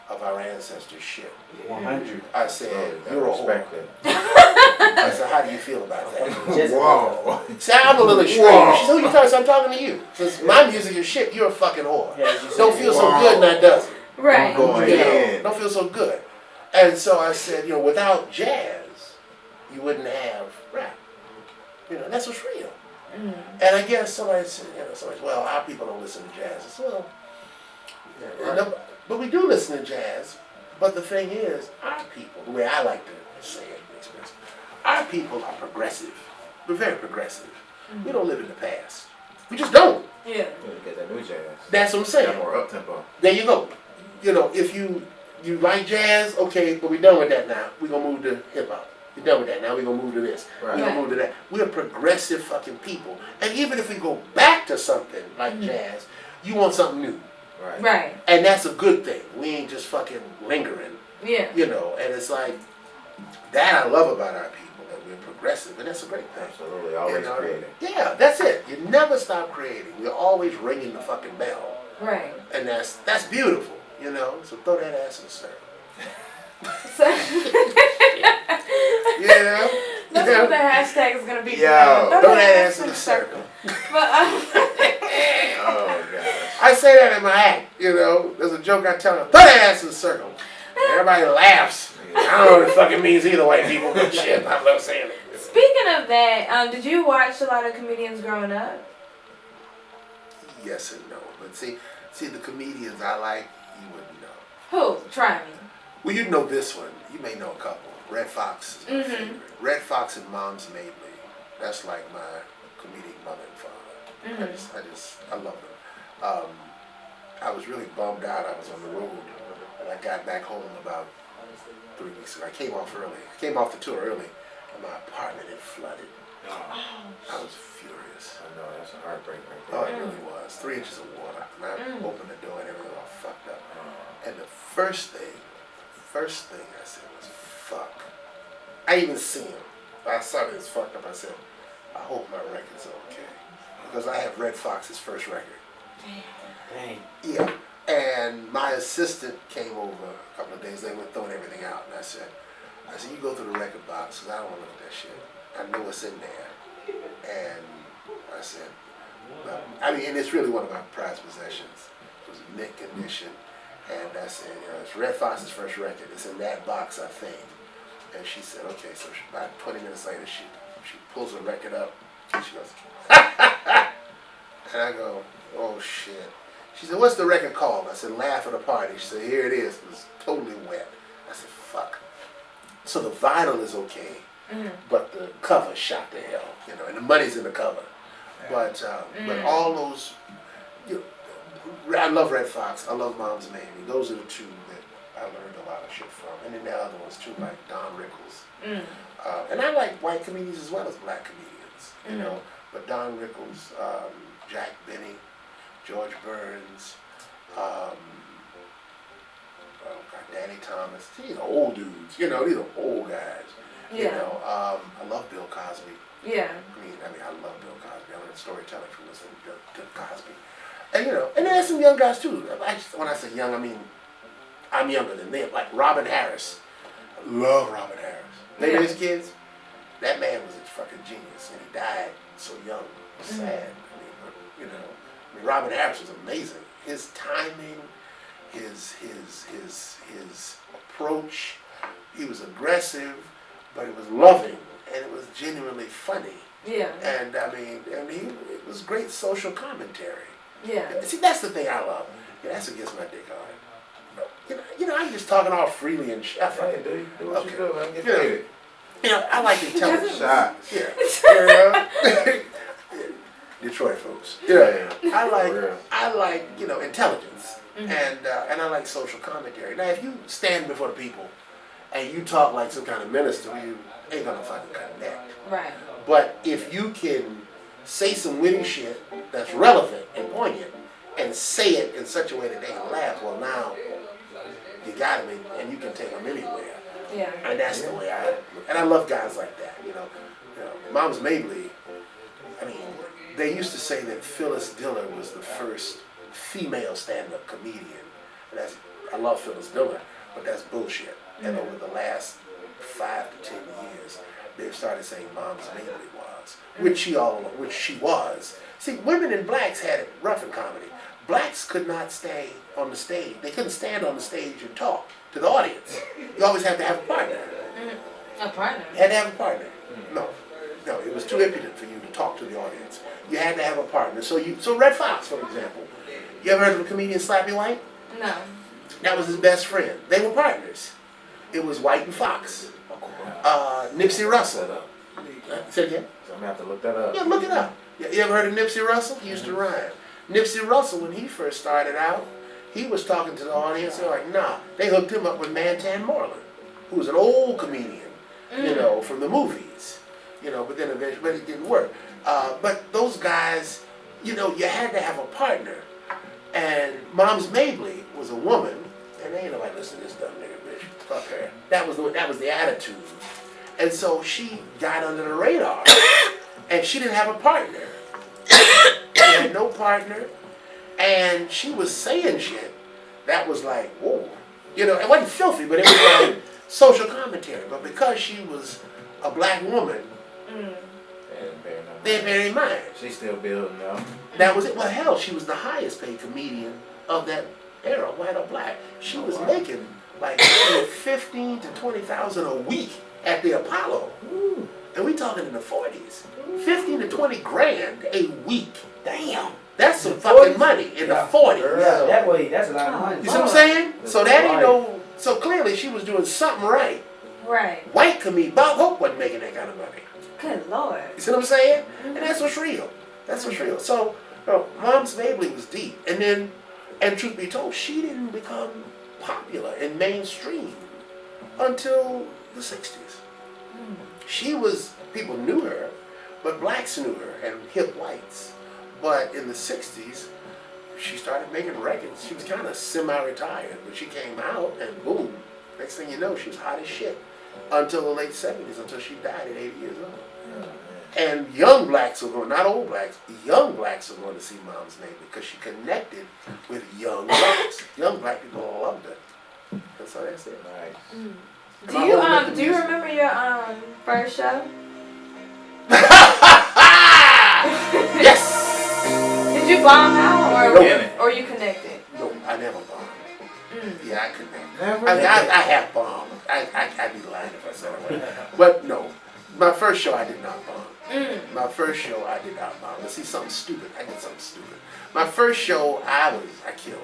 of our ancestors shit. 100. I said, you're a whore. Respect it. I said, how do you feel about that? Whoa. See, I'm a little extreme. She said, who you talking to? I'm talking to you. Since my music is shit, you're a fucking whore. Yeah, she said, Don't feel so good, and that doesn't. Right. Going You know, in. don't feel so good. And so I said, you know, without jazz, you wouldn't have rap. You know, that's what's real. And I guess somebody said, well, our people don't listen to jazz. I said, well, but we do listen to jazz. But the thing is, our people, the way I like to say it, our people are progressive. We're very progressive. We don't live in the past. We just don't. Yeah. You get that new jazz. That's what I'm saying. That more up tempo. There you go. You know, if you like jazz, okay, but we're done with that now. We're gonna move to hip hop. We're done with that now. We're gonna move to this. Right. We're gonna move to that. We're progressive fucking people. And even if we go back to something like jazz, you want something new. Right. Right. And that's a good thing. We ain't just fucking lingering. Yeah. You know, and it's like that I love about our people, that we're progressive, and that's a great thing. Absolutely. Always creating. Yeah, that's it. You never stop creating. We're always ringing the fucking bell. Right. And that's beautiful, you know. So throw that ass in the circle. So Yeah. that's what the hashtag is gonna be. Yo, throw that ass in the circle. But Oh gosh. I say that in my act, you know. There's a joke I tell them, throw that ass in the circle. Everybody laughs. I don't know what it fucking means either way, people, but shit, I love saying it. speaking of that, did you watch a lot of comedians growing up? Yes and no. But see the comedians I like, you wouldn't know. Who? Try me. Well, you know this one. You may know a couple. Red Fox is my favorite. Red Fox and Mom's Made Me. That's like my comedic mother and father. I love them. I was really bummed out. I was on the road, and I got back home about 3 weeks ago. I came off early. I came off the tour early, and my apartment had flooded. I was furious. I know, that's a heartbreak right Oh, there. it really was. 3 inches of water. And I opened the door and everything was all fucked up. And the first thing I said was, fuck. I even seen him. I saw it was fucked up. I said, I hope my record's okay. Because I have Red Fox's first record. Dang. Yeah. And my assistant came over a couple of days. They were throwing everything out. And I said, you go through the record box because I don't want to look at that shit. I know what's in there. And I said, and it's really one of my prized possessions. It was a mint condition. And I said, it's Red Fox's first record. It's in that box, I think. And she said, okay. So about 20 minutes later, she pulls the record up. And she goes, and I go, oh shit. She said, what's the record called? I said, Laugh at a Party. She said, here it is. It was totally wet. I said, fuck. So the vinyl is okay, but the cover shot to hell, you know, and the money's in the cover. But all those, I love Red Fox. I love Mom's Made Me. Those are the two that I learned a lot of shit from. And then the other ones too, like Don Rickles. And I like white comedians as well as black comedians, you know. But Don Rickles, Jack Benny, George Burns, Danny Thomas. These are old dudes, you know. These are old guys. You know, I love Bill Cosby. Yeah. I love Bill Cosby. I learned storytelling from listening to Cosby. And you know, and then there's some young guys too. When I say young, I mean I'm younger than them. Like Robin Harris. I love Robin Harris. They his kids. That man was a fucking genius, and he died so young. It's sad. Robin Harris was amazing. His timing, his approach. He was aggressive, but it was loving, and it was genuinely funny. Yeah. And it was great social commentary. Yeah. See, that's the thing I love. That's what gets my dick hard. You know, I'm just talking all freely and shit. Hey, dude, do what you do, man. Get paid. I like intelligence. Shots. Yeah. Detroit folks. I like intelligence, and I like social commentary. Now, if you stand before the people and you talk like some kind of minister, you ain't gonna fucking connect. Right. But if you can say some witty shit that's relevant and poignant, and say it in such a way that they can laugh, well, now you got them, and you can take them anywhere. Yeah. And that's the way I love guys like that. You know, Mom's Made Me. They used to say that Phyllis Diller was the first female stand-up comedian. And I love Phyllis Diller, but that's bullshit. And over the last 5 to 10 years, they've started saying Mom's Made Me was, which she was. See, women and blacks had it rough in comedy. Blacks could not stay on the stage. They couldn't stand on the stage and talk to the audience. You always have to have a partner. A partner? You had to have a partner. No, it was too impudent for you to talk to the audience. You had to have a partner. So Red Fox, for example. You ever heard of the comedian Slappy White? No. That was his best friend. They were partners. It was White and Fox. Nipsey Russell. Say it again? So I'm gonna have to look that up. Yeah, look it up. You ever heard of Nipsey Russell? He used to rhyme. Nipsey Russell, when he first started out, he was talking to the audience. They're like, nah. They hooked him up with Mantan Moreland, who was an old comedian, you know, from the movies. You know, but then eventually it didn't work. But those guys, you know, you had to have a partner. And Moms Mabley was a woman, and ain't nobody listen to this dumb nigga bitch. Fuck her. That was the attitude. And so she got under the radar, and she didn't have a partner. She had no partner, and she was saying shit that was like, whoa. You know, it wasn't filthy, but it was like social commentary. But because she was a black woman, they bear in mind. She's still building though. That was it. Well, hell, she was the highest paid comedian of that era, white or black. She was making like 15 to 20,000 a week at the Apollo. Ooh. And we talking in the 40s. 15 to 20 grand a week. Damn. That's some fucking money in the 40s. Yeah, that way, that's a lot of money. You see what I'm saying? So that ain't no. So clearly she was doing something right. Right. White comedian Bob Hope wasn't making that kind of money. Good Lord. You see what I'm saying? And that's what's real. That's what's real. So, Moms Mabley was deep. And truth be told, she didn't become popular and mainstream until the 60s. She was, people knew her, but blacks knew her and hip whites. But in the 60s, she started making records. She was kind of semi-retired, but she came out and boom. Next thing you know, she was hot as shit. Until the late 70s, until she died at 80 years old. And young blacks are going, not old blacks, young blacks are going to see Moms Mabley because she connected with young blacks. Young black people loved her. And so that's it. Nice. Do you remember your first show? Yes! Did you bomb out or you connected? No, I never bombed. Yeah, I connected. Never. I have bombed. I'd be lying if I said I would. But no, my first show I did not bomb. My first show I did not bomb. Let's see something stupid. I did something stupid. My first show I killed.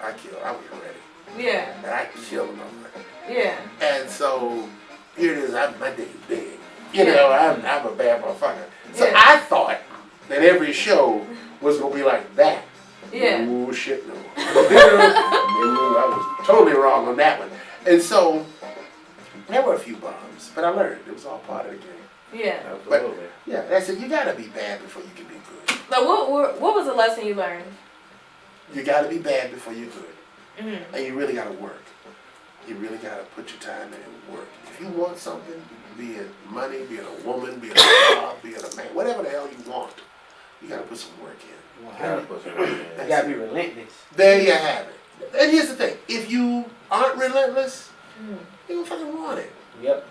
I was ready. Yeah. And I killed a motherfucker. Yeah. And so here it is. My dick is big. You know, I'm a bad motherfucker. So I thought that every show was gonna be like that. Yeah. Oh shit, no. I was totally wrong on that one. And so there were a few bombs, but I learned it was all part of the game. Yeah. Absolutely. But, yeah, that's it. You gotta be bad before you can be good. So what was the lesson you learned? You gotta be bad before you're good. And you really gotta work. You really gotta put your time in and work. If you want something, be it money, be it a woman, be it a job, be it a man, whatever the hell you want, you gotta put some work in. You gotta be relentless. There you have it. And here's the thing: if you aren't relentless, you don't fucking want it. Yep.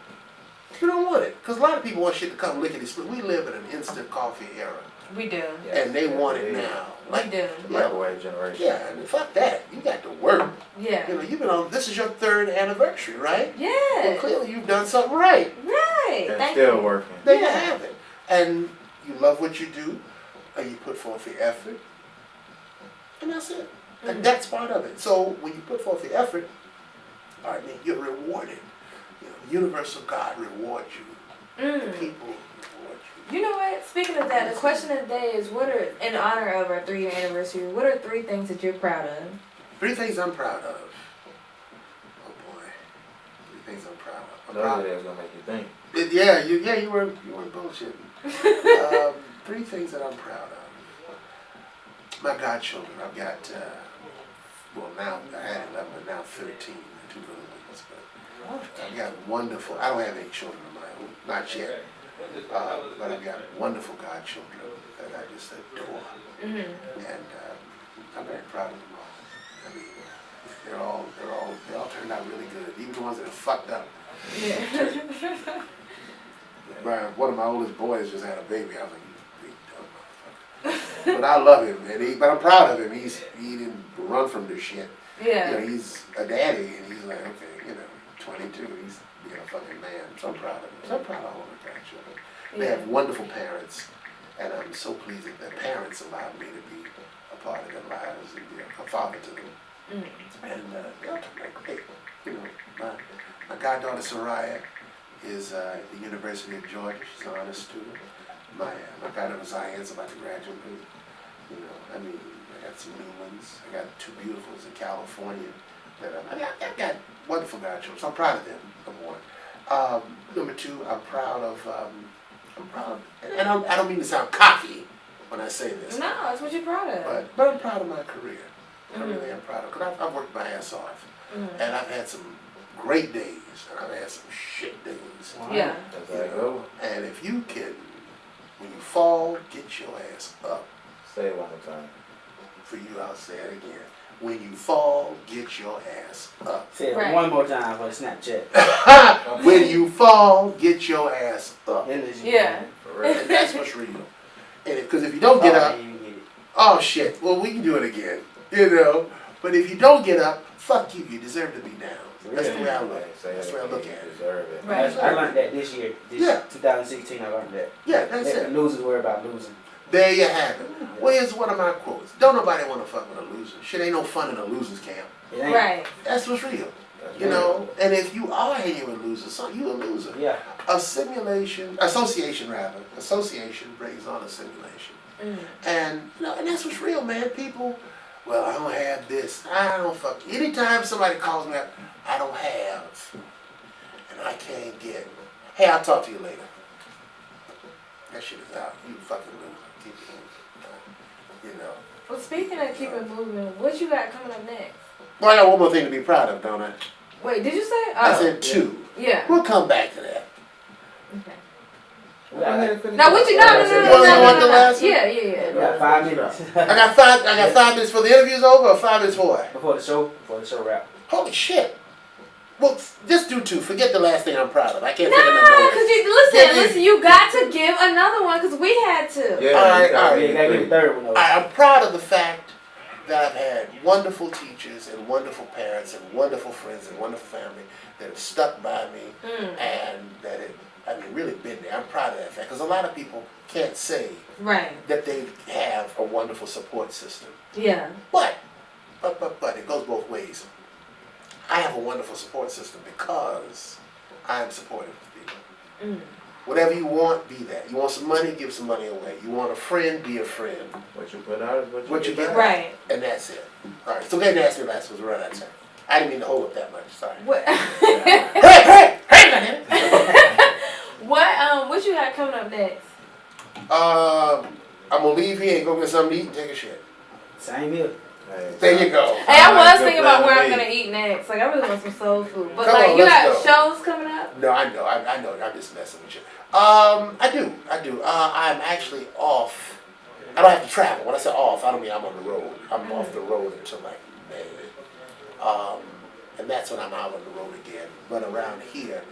You don't want it, because a lot of people want shit to come lickety split. We live in an instant coffee era, We do. and they want it now. We do. Microwave generation. Yeah, and fuck that. You got to work. Yeah. You know, you've been on. This is your 3rd anniversary, right? Yeah. Well, clearly you've done something right. Right. And Thank still you. working. There you have it. And you love what you do, and you put forth the effort, and that's it. And that's part of it. So when you put forth the effort, you're rewarded. You know, the universal God rewards you. People reward you. You know what? Speaking of that, the question of the day is, in honor of our 3-year anniversary, what are 3 things that you're proud of? 3 things I'm proud of. Oh boy, 3 things I'm proud of. I'm Those proud are that's gonna make you think. you weren't bullshitting. 3 things that I'm proud of. My godchildren. I've got now I had 11, but now 13. 2 little ones, but I've got wonderful. I don't have any children of my own, not yet. But I've got wonderful godchildren that I just adore, and I'm very proud of them all. I mean, they all turned out really good. Even the ones that are fucked up. Yeah. One of my oldest boys just had a baby. I was like, you big dumb motherfucker. But I love him, and but I'm proud of him. He didn't run from this shit. Yeah. You know, he's a daddy, and he's like, okay, 22, he's being a fucking man. So I'm proud of him. So I'm proud of all my grandchildren. They have wonderful parents, and I'm so pleased that their parents allowed me to be a part of their lives and be a father to them. And they all turned out great. You know, my goddaughter Soraya is at the University of Georgia. She's an honor student. My goddaughter Ziane's about to graduate. You know, I mean, I got some new ones. I got 2 beautifuls in California. I've got wonderful godchildren, so I'm proud of them, number 1. Number 2, I'm proud of, and I don't mean to sound cocky when I say this. No, that's what you're proud of. But I'm proud of my career. I really am proud of it. Because I've worked my ass off. And I've had some great days, and I've had some shit days. Wow. Yeah. That's how it go. And if you can, when you fall, get your ass up. Say it one more time. For you, I'll say it again. When you fall, get your ass up. Say it Right. one more time for the Snapchat. When you fall, get your ass up. Yeah. For real. And that's what's real. And because if you don't get up, oh shit, well we can do it again, you know. But if you don't get up, fuck you. You deserve to be down. That's the way I look. That's the way I look at it. Deserve it. Right. I learned that this year. Yeah. 2016, I learned that. Yeah, that's Let it. the losers worry about losing. There you have it. Well, here's one of my quotes. Don't nobody want to fuck with a loser. Shit ain't no fun in a loser's camp. It ain't. Right. That's what's real. That's You real. know, and if you are hanging with losers, so you a loser. Yeah. Association brings on assimilation. And you know, and that's what's real, man. People, well, I don't have this. I don't fuck. Anytime somebody calls me up, I don't have, and I can't get. Hey, I'll talk to you later. That shit is out. You fucking loser. Keep it moving. You know. Well, speaking of keep it moving, what you got coming up next? Well, I got one more thing to be proud of, don't I? Wait, did you say? I said 2. Yeah. We'll come back to that. Okay. Yeah. Now, what you You want the last one? Yeah. We got 5 minutes. I got 5 minutes for the interview's over, or 5 minutes for what? Before the show wrap. Holy shit. Well, just do 2. Forget the last thing I'm proud of. I can't No, think of nothing. because listen, you got to give another one because we had to. Yeah, All right, you gotta all right. You gotta get the third one over. I'm proud of the fact that I've had wonderful teachers and wonderful parents and wonderful friends and wonderful family that have stuck by me and that have really been there. I'm proud of that fact because a lot of people can't say Right. that they have a wonderful support system. Yeah. But it goes both ways. I have a wonderful support system because I am supportive of people. Whatever you want, be that. You want some money, give some money away. You want a friend, be a friend. What you put out is What you get back. Right. And that's it. All right, so go ahead and ask me last one. We're right out of time. I didn't mean to hold up that much. Sorry. What? Hey, What you got coming up next? I'm gonna leave here and go get something to eat and take a shit. Same here. Hey, There you go. Hey, I was good thinking about where plan I'm to gonna eat next. Like, I really want some soul food. But Come like, on, you let's got shows coming up? No, I know. I'm just messing with you. I do. I'm actually off. I don't have to travel. When I say off, I don't mean I'm on the road. I'm off the road until like May. And that's when I'm out on the road again. But around here,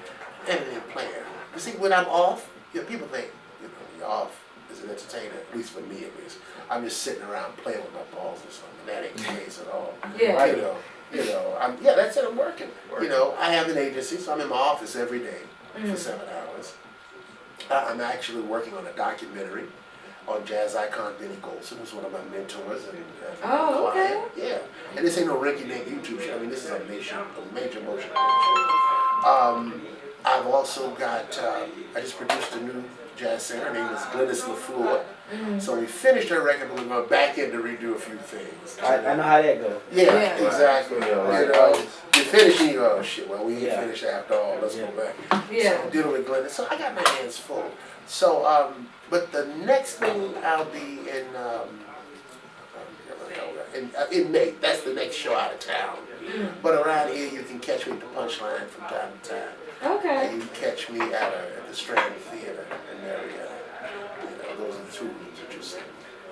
everything planned. You see, when I'm off, people think, you're off as an entertainer, at least for me at least. I'm just sitting around playing with my balls or something. That ain't the case at all. Yeah. That's it. I'm working. You know, I have an agency, so I'm in my office every day for 7 hours. I'm actually working on a documentary on jazz icon Benny Golson, who's one of my mentors and Oh, client. Yeah, and this ain't no rinky-dink YouTube shit. I mean, this is a major motion picture. I've also got. I just produced a new jazz singer. Her name is Glennis LaFleur. So we finished her record, but we're going back in to redo a few things. I know how that goes. Yeah, Yeah. exactly. Right. You know, you finish and you go, oh shit, well, we ain't Yeah. finished after all. Let's go back. Yeah. So dealing with Glennis. So I got my hands full. So, but the next thing I'll be in May. That's the next show out of town. But around here, you can catch me at the Punchline from time to time. Okay. And you can catch me at the Strand Theater in Marietta. Those are the 2 rooms that you see.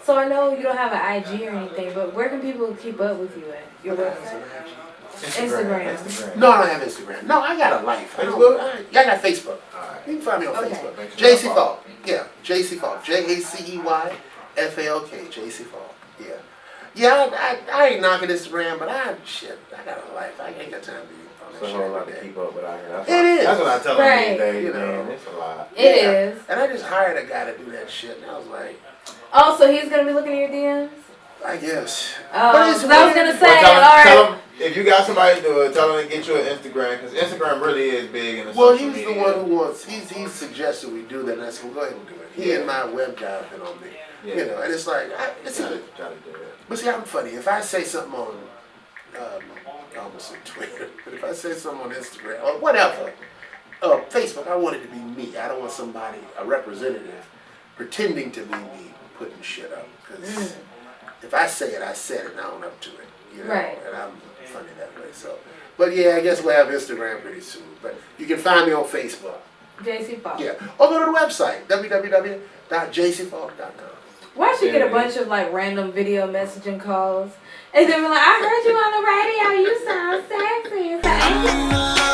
So I know you don't have an IG or anything, but where can people keep up with you at? Your website? Instagram. No, I don't have Instagram. No, I got a life. Facebook? I got Facebook. Alright. You can find me on Okay. Facebook. Make sure Jacey y'all Falk. Yeah, Jacey Falk. JACEYFALK. Jacey Falk. Yeah. Yeah, I ain't knocking Instagram, but I got a life. I ain't got time to be on It's that a shit whole lot every to day. keep up with out here. It is. That's what I tell them Right. these days, You know. man. It's a lot. It Yeah. is. And I just hired a guy to do that shit, and I was like, Oh, so he's gonna be looking at your DMs? I guess. Oh, But it's 'cause I was weird. gonna say, Well, all right. If you got somebody to do it, tell them to get you an Instagram, because Instagram really is big in the Well, social he's media. the one who wants. He's suggested we do that. And I said, well, go ahead and do it. He and my web guy have been on me. Yeah. You know, and it's like, it's Try a, to do it. but see, I'm funny. If I say something on, I almost said Twitter, but if I say something on Instagram or whatever, Facebook, I want it to be me. I don't want somebody, a representative, pretending to be me, putting shit up. Because if I say it, I said it, and I own up to it. You know, Right. and I'm funny that way. So, but yeah, I guess we'll have Instagram pretty soon. But you can find me on Facebook. Jacey Falk. Yeah, or go to the website www.jaceyfalk.com. Why should get a bunch of like random video messaging calls and then be like, I heard you on the radio, you sound sexy. It's like,